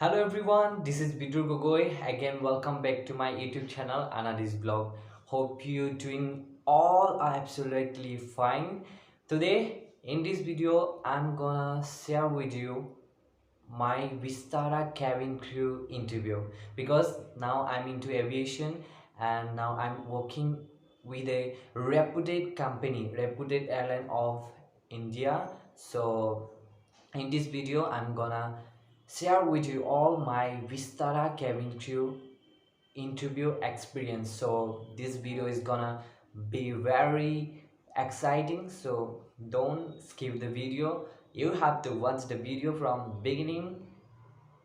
Hello everyone, this is Bidur Gogoi. Again, welcome back to my YouTube channel Anadis Blog. Hope you doing all are absolutely fine. Today, in this video, I'm gonna share with you my Vistara cabin crew interview because now I'm into aviation and now I'm working with a reputed company, reputed airline of India. So in this video, I'm gonna share with you all my Vistara cabin crew interview experience. So this video is gonna be very exciting, so don't skip the video. You have to watch the video from beginning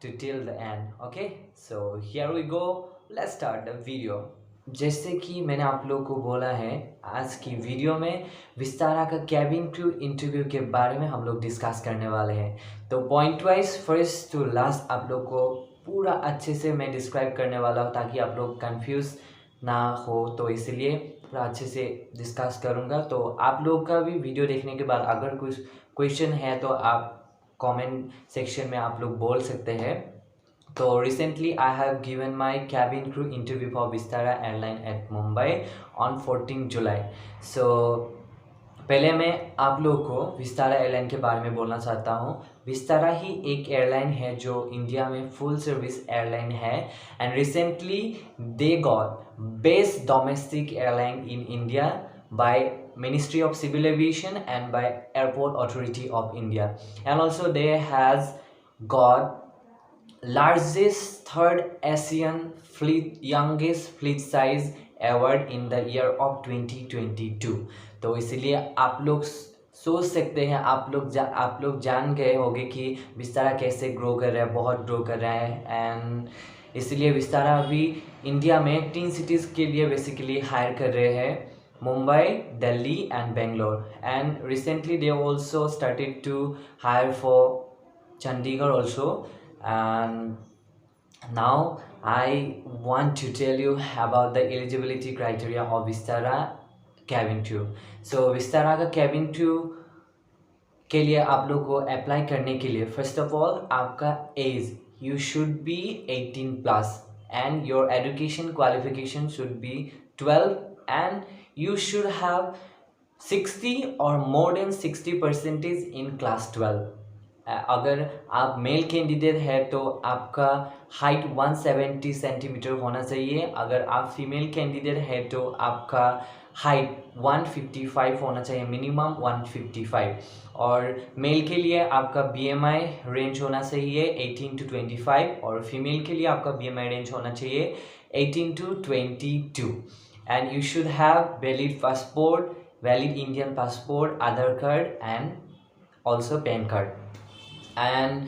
to till the end. Okay, so here we go, let's start the video. जैसे कि मैंने आप लोगों को बोला है, आज की वीडियो में विस्तारा का कैबिन क्रू इंटरव्यू के बारे में हम लोग डिस्कस करने वाले हैं। तो point wise first to last आप लोग को पूरा अच्छे से मैं डिस्क्राइब करने वाला हूँ ताकि आप लोग कंफ्यूज ना हो, तो इसलिए पूरा अच्छे से डिस्कस करूँगा। तो आप लोग का भी वीडियो देखने के बाद अगर कुछ क्वेश्चन है तो आप कमेंट सेक्शन में आप लोग बोल सकते हैं। So recently I have given my cabin crew interview for Vistara Airline at Mumbai on 14 July. So पहले मैं आप लोगों को विस्तारा एयरलाइन के बारे में बोलना चाहता हूँ। विस्तारा ही एक एयरलाइन है जो इंडिया में फुल सर्विस एयरलाइन है and recently they got best domestic airline in India by Ministry of Civil Aviation and by Airport Authority of India, and also they has got largest third Asian fleet youngest fleet size award in the year of 2022। तो इसलिए आप लोग सोच सकते हैं, आप लोग जान गए होंगे कि विस्तारा कैसे ग्रो कर रहा है, बहुत ग्रो कर रहा है। एंड इसलिए विस्तारा अभी इंडिया में 3 सिटीज़ के लिए बेसिकली हायर कर रहे हैं, Mumbai, Delhi and Bangalore. And recently they also started to hire for Chandigarh also. And now I want to tell you about the eligibility criteria of Vistara cabin crew। So Vistara का cabin crew के लिए आप लोग को apply करने के लिए फर्स्ट ऑफ ऑल आपका age you should be 18 plus and your education qualification should be 12 and you should have 60 और मोर देन 60% इन क्लास 12। अगर आप मेल कैंडिडेट है तो आपका हाइट 170 सेंटीमीटर होना चाहिए। अगर आप फीमेल कैंडिडेट है तो आपका हाइट 155 होना चाहिए, मिनिमम 155। और मेल के लिए आपका बीएमआई रेंज होना चाहिए 18 to 25 और फीमेल के लिए आपका बीएमआई रेंज होना चाहिए 18 to 22। And you should have valid passport, valid Indian passport, Aadhaar card and also pan card. And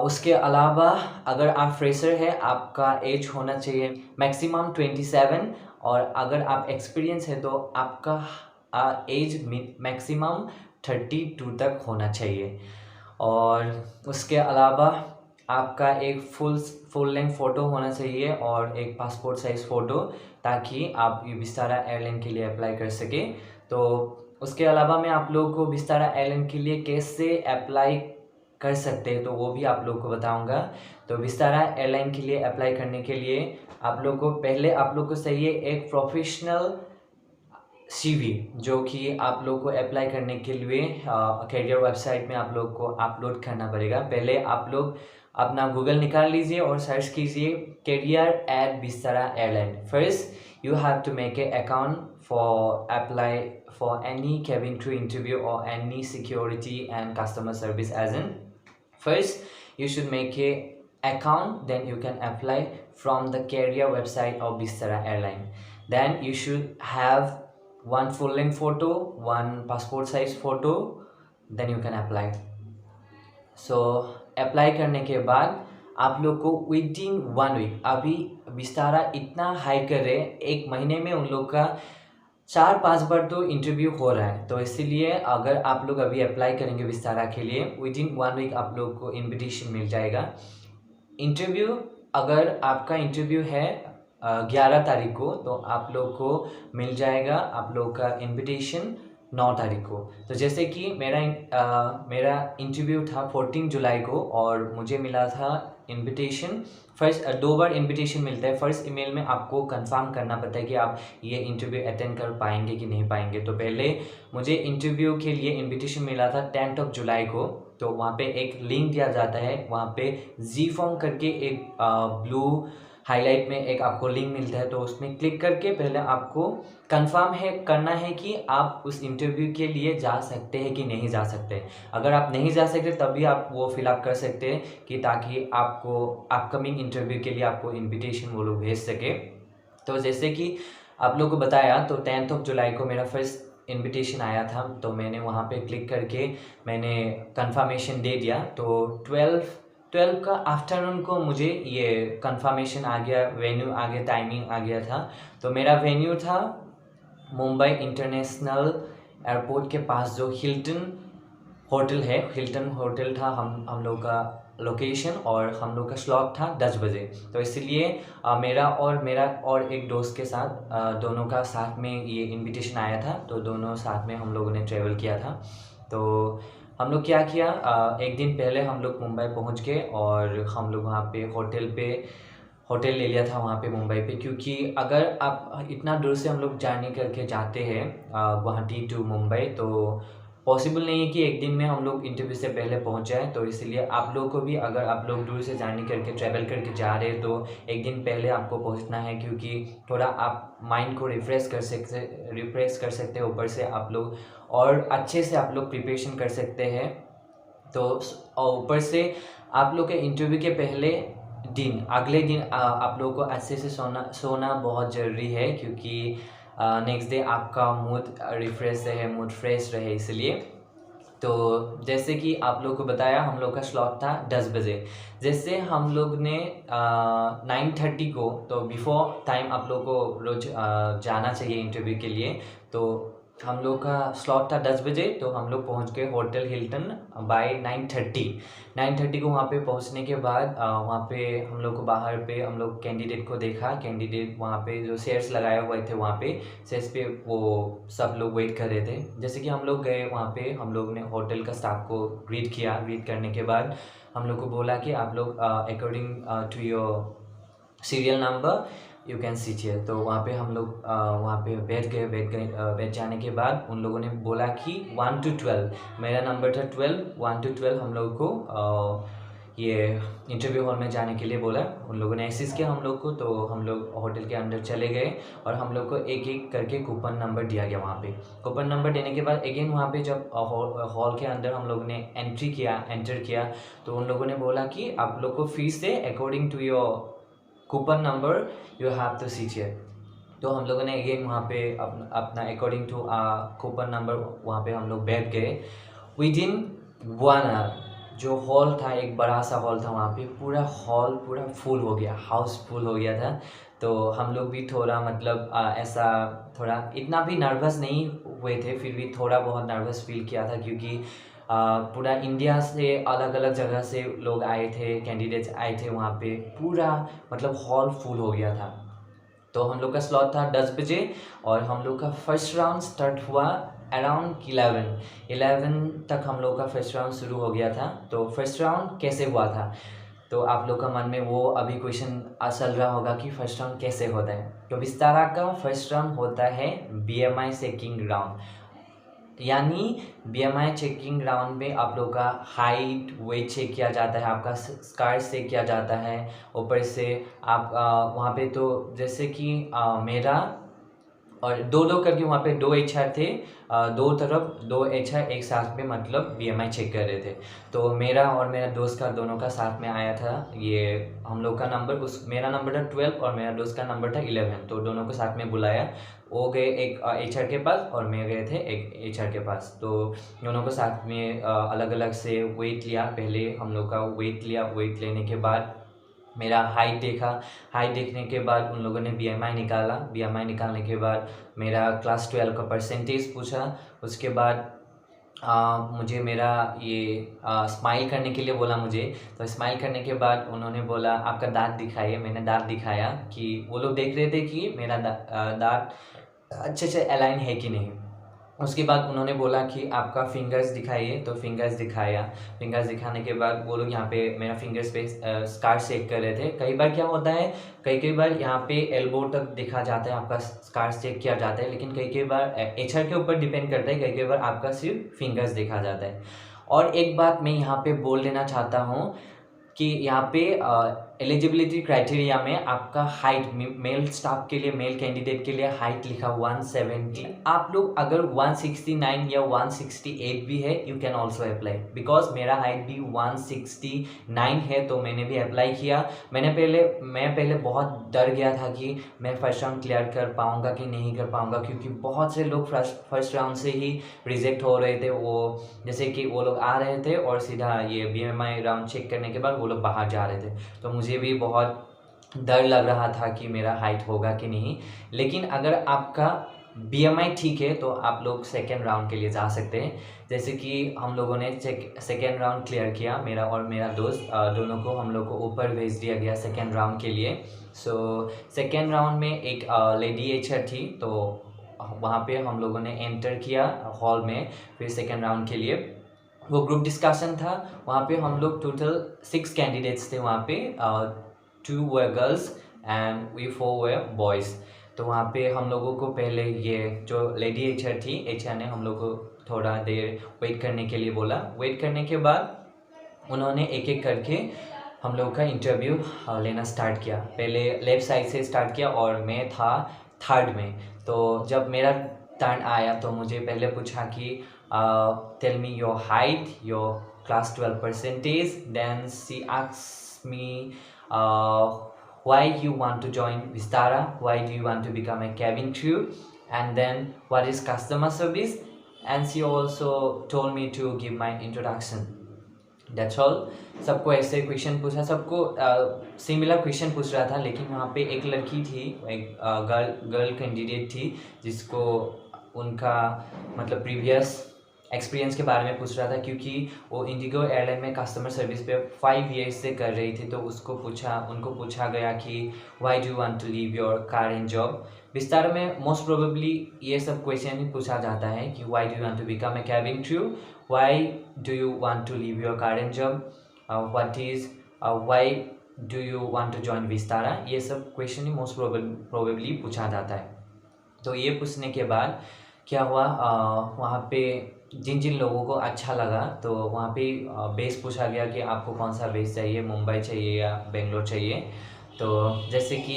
उसके अलावा अगर आप फ्रेशर है आपका एज होना चाहिए मैक्सिमम 27 और अगर आप एक्सपीरियंस है तो आपका एज मैक्सिमम 32 तक होना चाहिए। और उसके अलावा आपका एक फुल लेंथ फ़ोटो होना चाहिए और एक पासपोर्ट साइज़ फ़ोटो ताकि आप विस्तारा एयरलाइन के लिए अप्लाई कर सके। तो उसके अलावा मैं आप लोगों को विस्तारा एयरलाइन के लिए कैसे अप्लाई कर सकते हैं तो वो भी आप लोग को बताऊंगा। तो विस्तारा एयरलाइन के लिए अप्लाई करने के लिए आप लोग को पहले आप लोग को चाहिए एक प्रोफेशनल सीवी जो कि आप लोग को अप्लाई करने के लिए कैरियर वेबसाइट में आप लोग को अपलोड करना पड़ेगा। पहले आप लोग अपना गूगल निकाल लीजिए और सर्च कीजिए career at Vistara airline. First you have to make a account for apply for any cabin crew interview or any security and customer service agent। First, you should make a account, then you can apply from the carrier website of Vistara Airline। Then you should have one full length photo, one passport size photo, then you can apply। So apply करने के बाद आप लोग को within 1 week, अभी विस्तारा इतना high कर रहे हैं, 1 महीने में उन लोग का 4-5 बार तो इंटरव्यू हो रहा है। तो इसीलिए अगर आप लोग अभी अप्लाई करेंगे विस्तारा के लिए विदिन 1 वीक आप लोग को इन्विटेशन मिल जाएगा। इंटरव्यू अगर आपका इंटरव्यू है 11 तारीख को तो आप लोग को मिल जाएगा आप लोग का इन्विटेशन 9 तारीख को। तो जैसे कि मेरा इंटरव्यू था 14 जुलाई को और मुझे मिला था इनविटेशन। फर्स्ट 2 बार इनविटेशन मिलता है। फर्स्ट ईमेल में आपको कंफर्म करना पड़ता है कि आप ये इंटरव्यू अटेंड कर पाएंगे कि नहीं पाएंगे। तो पहले मुझे इंटरव्यू के लिए इनविटेशन मिला था 10 जुलाई को। तो वहाँ पे एक लिंक दिया जाता है, वहाँ पे जी फॉर्म करके एक ब्लू हाईलाइट में एक आपको लिंक मिलता है। तो उसमें क्लिक करके पहले आपको कंफर्म है करना है कि आप उस इंटरव्यू के लिए जा सकते हैं कि नहीं जा सकते। अगर आप नहीं जा सकते तभी आप वो फिलअप कर सकते हैं कि ताकि आपको अपकमिंग इंटरव्यू के लिए आपको इनविटेशन वो लोग भेज सके। तो जैसे कि आप लोग को बताया, तो 10 जुलाई को मेरा फर्स्ट इनविटेशन आया था। तो मैंने वहाँ पे क्लिक करके मैंने कंफर्मेशन दे दिया। तो 12 का आफ्टरनून को मुझे ये कंफर्मेशन आ गया, वेन्यू आ गया, टाइमिंग आ गया था। तो मेरा वेन्यू था मुंबई इंटरनेशनल एयरपोर्ट के पास जो हिल्टन होटल है, हिल्टन होटल था हम लोग का लोकेशन, और हम लोग का स्लॉट था 10 बजे। तो इसलिए मेरा और एक दोस्त के साथ दोनों का साथ में ये इनविटेशन आया था। तो दोनों साथ में हम लोगों ने ट्रैवल किया था। तो हम लोग क्या किया, एक दिन पहले हम लोग मुंबई पहुंच गए और हम लोग वहाँ पे होटल ले लिया था वहाँ पे मुंबई पे। क्योंकि अगर आप इतना दूर से हम लोग जर्नी करके जाते हैं गुवाहाटी टू मुंबई, तो पॉसिबल नहीं है कि एक दिन में हम लोग इंटरव्यू से पहले पहुँच जाए। तो इसलिए आप लोग को भी, अगर आप लोग दूर से जर्नी करके ट्रैवल करके जा रहे हैं तो एक दिन पहले आपको पहुँचना है, क्योंकि थोड़ा आप माइंड को रिफ्रेश कर सकते हैं। ऊपर से आप लोग और अच्छे से आप लोग प्रिपरेशन कर सकते हैं। तो और ऊपर से आप लोग के इंटरव्यू के अगले दिन आप लोगों को अच्छे से सोना बहुत ज़रूरी है, क्योंकि नेक्स्ट डे आपका मूड रिफ्रेश रहे, मूड फ्रेश रहे, इसलिए। तो जैसे कि आप लोग को बताया, हम लोग का स्लॉट था 10 बजे। जैसे हम लोग ने 9:30 को, तो बिफोर टाइम आप लोग को रोज जाना चाहिए इंटरव्यू के लिए। तो हम लोग का स्लॉट था 10 बजे। तो हम लोग पहुंच गए होटल हिल्टन बाय 9:30 को। वहाँ पे पहुँचने के बाद वहाँ पे हम लोग को बाहर पे हम लोग कैंडिडेट को देखा। कैंडिडेट वहाँ पे जो चेयर्स लगाए हुए थे, वहाँ पे चेयर्स पे वो सब लोग वेट कर रहे थे। जैसे कि हम लोग गए वहाँ पे, हम लोग ने होटल का स्टाफ को ग्रीट किया। ग्रीट करने के बाद हम लोग को बोला कि आप लोग according to your serial number you can seat here. तो वहाँ पे हम लोग वहाँ पे बैठ जाने के बाद उन लोगों ने बोला कि 1 to 12, मेरा नंबर था 12, 1 to 12 हम लोग को ये इंटरव्यू हॉल में जाने के लिए बोला। उन लोगों ने असिस्ट किया हम लोग को। तो हम लोग होटल के अंदर चले गए और हम लोग को एक एक करके कूपन नंबर दिया गया। वहाँ पे कूपन नंबर देने के बाद अगेन वहाँ पे जब हॉल के अंदर हम लोग ने एंटर किया, तो उन लोगों ने बोला कि आप लोग को फीस से according to your coupon number you have to seat here. तो हम लोगों ने अगेन वहाँ पे अपना अकॉर्डिंग टू कूपन नंबर वहाँ पे हम लोग बैठ गए। विदिन 1 आवर जो हॉल था, एक बड़ा सा हॉल था, वहाँ पे पूरा हॉल पूरा फुल हो गया, हाउस फुल हो गया था। तो हम लोग भी थोड़ा मतलब ऐसा थोड़ा इतना भी नर्वस नहीं हुए थे, फिर भी थोड़ा बहुत नर्वस फील किया था, क्योंकि पूरा इंडिया से अलग अलग जगह से लोग आए थे, कैंडिडेट्स आए थे वहाँ पे। पूरा मतलब हॉल फुल हो गया था। तो हम लोग का स्लॉट था 10 बजे और हम लोग का फर्स्ट राउंड स्टार्ट हुआ अराउंड 11 तक हम लोग का फर्स्ट राउंड शुरू हो गया था। तो फर्स्ट राउंड कैसे हुआ था, तो आप लोग का मन में वो अभी क्वेश्चन चल रहा होगा कि फर्स्ट राउंड कैसे होता है। तो विस्तारा का फर्स्ट राउंड होता है BMI चेकिंग राउंड। यानी BMI चेकिंग राउंड में आप लोग का हाइट वेट चेक किया जाता है, आपका स्कार चेक किया जाता है। ऊपर से आप वहाँ पे तो जैसे कि मेरा और दो करके वहाँ पे 2 HR थे, दो तरफ 2 HR एक साथ में मतलब BMI चेक कर रहे थे। तो मेरा और मेरा दोस्त का दोनों का साथ में आया था ये। हम लोग का नंबर मेरा नंबर था 12 और मेरा दोस्त का नंबर था 11। तो दोनों को साथ में बुलाया। वो गए एक HR के पास और मैं गए थे एक HR के पास। तो दोनों को साथ में अलग अलग से वेट लिया। पहले हम लोग का वेट लिया। वेट लेने के बाद मेरा हाइट देखा। हाइट देखने के बाद उन लोगों ने BMI निकाला। BMI निकालने के बाद मेरा क्लास 12 का परसेंटेज पूछा। उसके बाद मुझे मेरा ये स्माइल करने के लिए बोला मुझे। तो स्माइल करने के बाद उन्होंने बोला आपका दांत दिखाइए। मैंने दांत दिखाया कि वो लोग देख रहे थे कि मेरा दांत अच्छे से अलाइन है कि नहीं। उसके बाद उन्होंने बोला कि आपका फिंगर्स दिखाइए, तो फिंगर्स दिखाया। फिंगर्स दिखाने के बाद वो लोग यहाँ पे मेरा फिंगर्स पे स्कार चेक कर रहे थे। कई बार क्या होता है, कई बार यहाँ पे एल्बो तक दिखा जाता है, आपका स्कार चेक किया जाता है, लेकिन कई बार एचआर के ऊपर डिपेंड करता है, कई बार आपका सिर्फ फिंगर्स देखा जाता है। और एक बात मैं यहाँ पे बोल देना चाहता हूँ कि यहाँ पे एलिजिबिलिटी क्राइटेरिया में आपका हाइट, मेल स्टाफ के लिए, मेल कैंडिडेट के लिए हाइट लिखा 170। आप लोग अगर 169 या 168 भी है, you can also apply, because मेरा हाइट भी 169 है, तो मैंने भी अप्लाई किया। मैं पहले बहुत डर गया था कि मैं फर्स्ट राउंड क्लियर कर पाऊँगा कि नहीं कर पाऊँगा, क्योंकि बहुत से लोग फर्स्ट राउंड से ही रिजेक्ट हो रहे थे। वो जैसे कि वो लोग आ रहे थे और सीधा ये BMI राउंड चेक करने के बाद वो लोग बाहर जा रहे थे, तो मुझे भी बहुत डर लग रहा था कि मेरा हाइट होगा कि नहीं। लेकिन अगर आपका BMI ठीक है तो आप लोग सेकेंड राउंड के लिए जा सकते हैं। जैसे कि हम लोगों ने सेकेंड राउंड क्लियर किया, मेरा और मेरा दोस्त दोनों को, हम लोग को ऊपर भेज दिया गया सेकेंड राउंड के लिए। सो सेकेंड राउंड में एक लेडी एचआर थी, तो वहाँ पे हम लोगों ने एंटर किया हॉल में। फिर सेकेंड राउंड के लिए वो ग्रुप डिस्कशन था। वहाँ पे हम लोग टोटल 6 कैंडिडेट्स थे वहाँ पे, 2 were girls and we 4 were boys. तो वहाँ पे हम लोगों को पहले ये जो लेडी एचआर थी, एचआर ने हम लोग को थोड़ा देर वेट करने के लिए बोला। वेट करने के बाद उन्होंने एक एक करके हम लोग का इंटरव्यू लेना स्टार्ट किया। पहले लेफ़्ट साइड से स्टार्ट किया और मैं था थर्ड में। तो जब मेरा टर्न आया तो मुझे पहले पूछा कि tell me your height, your class 12 percentage. Then she asked me why you want to join Vistara, why do you want to become a cabin crew, and then what is customer service, and she also told me to give my introduction. That's all. सबको ऐसे question पूछा, सबको similar question पूछ रहा था, लेकिन वहाँ पे एक लड़की थी, एक गर्ल कैंडिडेट थी, जिसको उनका मतलब प्रीवियस एक्सपीरियंस के बारे में पूछ रहा था, क्योंकि वो इंडिगो एयरलाइन में कस्टमर सर्विस पे 5 years से कर रही थी। तो उनको पूछा गया कि why do you want to leave your current job. विस्तार में मोस्ट प्रोबेबली ये सब क्वेश्चन ही पूछा जाता है कि why do you want to become a cabin crew, why do you want to leave your current job, what is why do you want to join Vistara. ये सब क्वेश्चन ही मोस्ट प्रोबेबली पूछा जाता है। तो ये पूछने के बाद क्या हुआ, वहाँ पे जिन लोगों को अच्छा लगा, तो वहाँ पे बेस पूछा गया कि आपको कौन सा बेस चाहिए, मुंबई चाहिए या बेंगलोर चाहिए। तो जैसे कि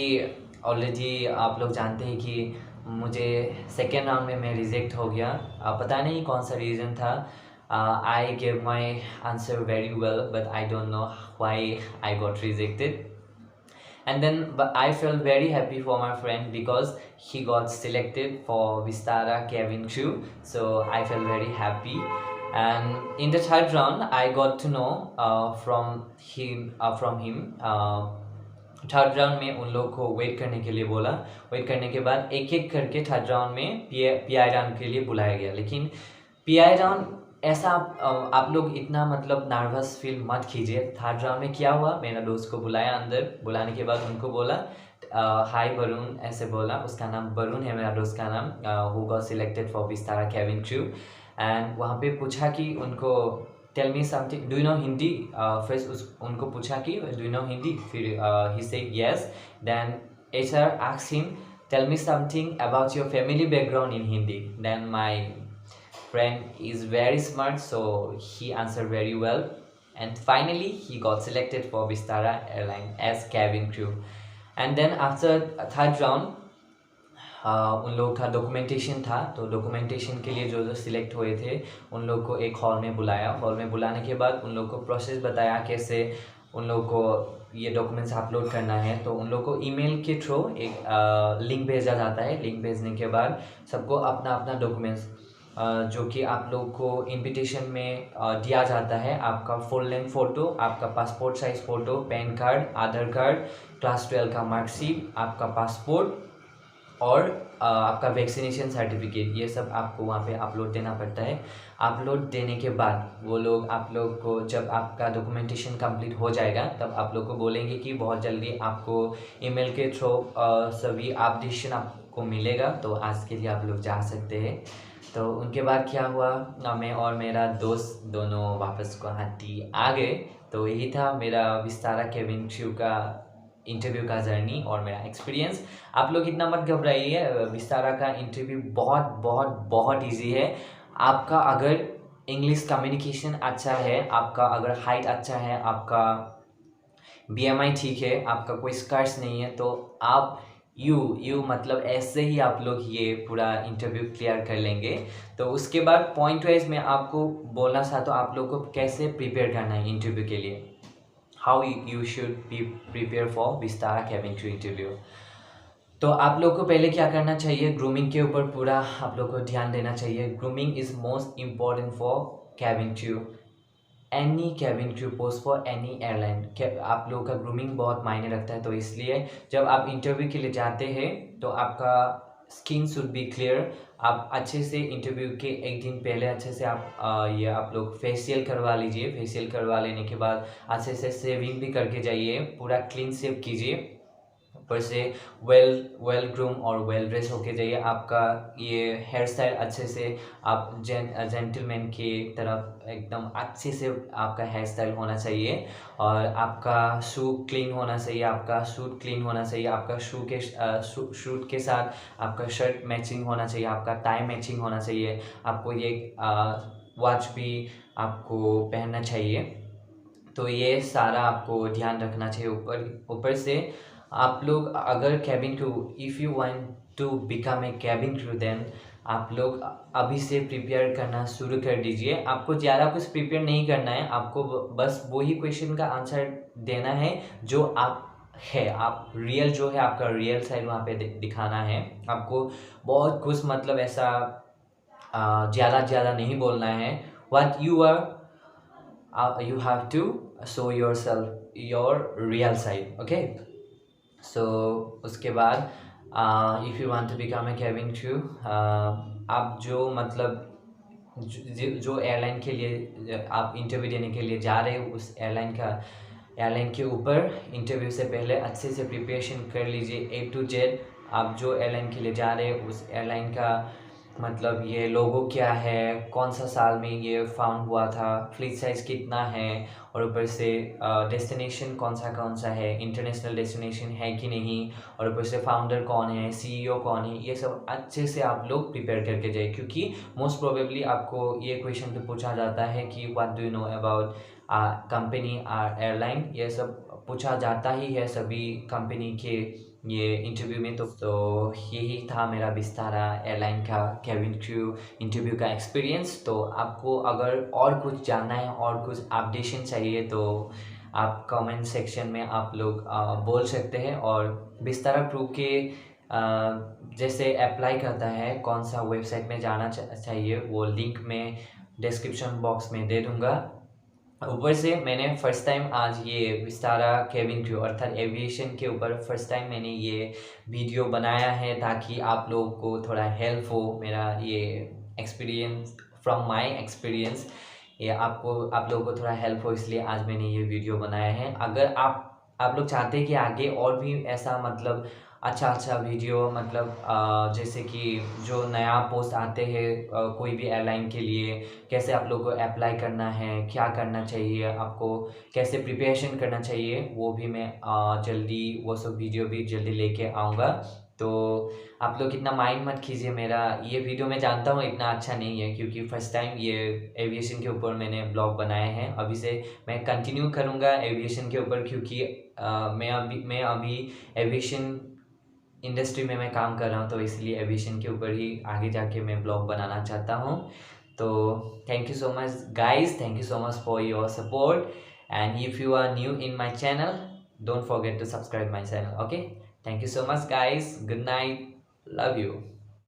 ऑलरेडी आप लोग जानते हैं कि मुझे सेकेंड राउंड में मैं रिजेक्ट हो गया। पता नहीं कौन सा रीज़न था। I gave my answer very well, but I don't know why I got rejected. And then but I felt very happy for my friend because he got selected for Vistara cabin crew, so I felt very happy. And in the third round I got to know from him third round में उन लोग को wait करने के लिए बोला। Wait करने के बाद एक एक करके थर्ड राउंड में PI राउंड के लिए बुलाया गया। लेकिन PI राउंड ऐसा आप लोग इतना मतलब नर्वस फील मत कीजिए। थर्ड राउंड में क्या हुआ, मेरा दोस्त को बुलाया अंदर, बुलाने के बाद उनको बोला हाय वरुण, ऐसे बोला, उसका नाम वरुण है मेरा दोस्त का नाम, who got selected for Vistara cabin crew. And वहाँ पे पूछा कि उनको tell me something, do you know Hindi. First उनको पूछा कि डू यू नो हिंदी, फिर he said yes. Then HR asked him tell me something about your family background in Hindi. Then my friend is very smart, so he answered very well, and finally he got selected for Vistara airline as cabin crew. And then after third round उन लोग का documentation था। तो documentation के लिए जो select हुए थे उन लोग को एक हॉल में बुलाया। हॉल में बुलाने के बाद उन लोग को प्रोसेस बताया कैसे उन लोग को ये डॉक्यूमेंट्स अपलोड करना है। तो उन लोग को ईमेल के थ्रू एक लिंक भेजा जाता है। लिंक भेजने के बाद सबको अपना अपना डॉक्यूमेंट्स जो कि आप लोग को इनविटेशन में दिया जाता है, आपका फुल लेंथ फ़ोटो, आपका passport size photo, PAN card, Aadhaar card, class 12 का मार्कशीट, आपका पासपोर्ट और आपका वैक्सीनेशन सर्टिफिकेट, ये सब आपको वहाँ पे अपलोड देना पड़ता है। अपलोड देने के बाद वो लोग आप लोग को, जब आपका डॉक्यूमेंटेशन कंप्लीट हो जाएगा तब आप लोग को बोलेंगे कि बहुत जल्दी आपको ईमेल के थ्रू सभी अपडेशन आपको मिलेगा। तो आज के लिए आप लोग जा सकते हैं। तो उनके बाद क्या हुआ, मैं और मेरा दोस्त दोनों वापस गुवाहाटी आ गए। तो यही था मेरा विस्तारा केबिन क्रू का इंटरव्यू का जर्नी और मेरा एक्सपीरियंस। आप लोग इतना मत घबराइए, विस्तारा का इंटरव्यू बहुत बहुत बहुत इजी है। आपका अगर इंग्लिश कम्युनिकेशन अच्छा है, आपका अगर हाइट अच्छा है, आपका BMI ठीक है, आपका कोई स्कर्स नहीं है, तो आप यू मतलब ऐसे ही आप लोग ये पूरा इंटरव्यू क्लियर कर लेंगे। तो उसके बाद पॉइंट वाइज मैं आपको बोलना चाहता हूँ आप लोग को कैसे प्रिपेयर करना है इंटरव्यू के लिए, how you should be prepare for Vistara cabin crew interview. तो आप लोग को पहले क्या करना चाहिए, ग्रूमिंग के ऊपर पूरा आप लोग को ध्यान देना चाहिए। Grooming is most important for cabin crew, any cabin crew post for any airline. आप लोगों का ग्रूमिंग बहुत मायने रखता है, तो इसलिए जब आप इंटरव्यू के लिए जाते हैं तो आपका स्किन शुड बी क्लियर। आप अच्छे से इंटरव्यू के एक दिन पहले अच्छे से ये आप लोग फेशियल करवा लीजिए। फेशियल करवा लेने के बाद अच्छे से शेविंग भी करके जाइए, पूरा क्लीन शेव कीजिए, ऊपर से वेल ग्रूम और वेल ड्रेस होके जाइए। आपका ये हेयर स्टाइल अच्छे से आप जेंटलमैन की तरफ एकदम अच्छे से आपका हेयर स्टाइल होना चाहिए, और आपका शू क्लीन होना चाहिए, आपका सूट क्लीन होना चाहिए, आपका शूट के साथ आपका शर्ट मैचिंग होना चाहिए, आपका टाई मैचिंग होना चाहिए, आपको ये वॉच भी आपको पहनना चाहिए। तो ये सारा आपको ध्यान रखना चाहिए। ऊपर से आप लोग अगर cabin crew, if you want to become a cabin crew, then आप लोग अभी से प्रिपेयर करना शुरू कर दीजिए। आपको ज़्यादा कुछ प्रिपेयर नहीं करना है, आपको बस वही क्वेश्चन का आंसर देना है जो आप है, आप रियल जो है आपका रियल साइड वहाँ पे दिखाना है। आपको बहुत कुछ मतलब ऐसा ज़्यादा नहीं बोलना है। What you are, you have to show yourself your real side, okay? So उसके बाद if you want to become a cabin crew, आप जो मतलब जो एयरलाइन के लिए आप इंटरव्यू देने के लिए जा रहे हो, उस एयरलाइन के ऊपर इंटरव्यू से पहले अच्छे से प्रिपरेशन कर लीजिए A to Z। आप जो एयरलाइन के लिए जा रहे हो उस एयरलाइन का मतलब ये लोगो क्या है, कौन सा साल में ये फाउंड हुआ था, फ्लीट साइज़ कितना है, और ऊपर से डेस्टिनेशन कौन सा है, इंटरनेशनल डेस्टिनेशन है कि नहीं, और ऊपर से फाउंडर कौन है, CEO कौन है, ये सब अच्छे से आप लोग प्रिपेयर करके जाए। क्योंकि मोस्ट प्रोबेबली आपको ये क्वेश्चन पे पूछा जाता है कि what do you know about company or airline, ये सब पूछा जाता ही है सभी कंपनी के ये इंटरव्यू में। तो यही था मेरा विस्तारा एयरलाइन का केबिन क्रू इंटरव्यू का एक्सपीरियंस। तो आपको अगर और कुछ जानना है और कुछ अपडेशन चाहिए तो आप कमेंट सेक्शन में आप लोग बोल सकते हैं। और विस्तारा क्रू के जैसे अप्लाई करता है, कौन सा वेबसाइट में जाना चाहिए, वो लिंक मैं डिस्क्रिप्शन बॉक्स में दे दूँगा। ऊपर से मैंने फर्स्ट टाइम आज ये विस्तारा केबिन क्रू अर्थात एविएशन के ऊपर फर्स्ट टाइम मैंने ये वीडियो बनाया है, ताकि आप लोगों को थोड़ा हेल्प हो। मेरा ये एक्सपीरियंस फ्रॉम माय एक्सपीरियंस, ये आप लोगों को थोड़ा हेल्प हो, इसलिए आज मैंने ये वीडियो बनाया है। अगर आप लोग चाहते हैं कि आगे और भी ऐसा मतलब अच्छा वीडियो मतलब जैसे कि जो नया पोस्ट आते हैं कोई भी एयरलाइन के लिए, कैसे आप लोग को अप्लाई करना है, क्या करना चाहिए, आपको कैसे प्रिपरेशन करना चाहिए, वो भी मैं जल्दी वो सब वीडियो भी जल्दी लेके आऊँगा। तो आप लोग इतना माइंड मत कीजिए, मेरा ये वीडियो मैं जानता हूँ इतना अच्छा नहीं है, क्योंकि फर्स्ट टाइम ये एविएशन के ऊपर मैंने ब्लॉग बनाए हैं। अभी से मैं कंटिन्यू करूँगा एविएशन के ऊपर, क्योंकि मैं अभी एविएशन इंडस्ट्री में मैं काम कर रहा हूँ, तो इसलिए एविएशन के ऊपर ही आगे जाके मैं ब्लॉग बनाना चाहता हूँ। तो thank you so much guys, thank you so much for your support, and if you are new in my channel don't forget to subscribe my channel, okay? Thank you so much guys, good night, love you.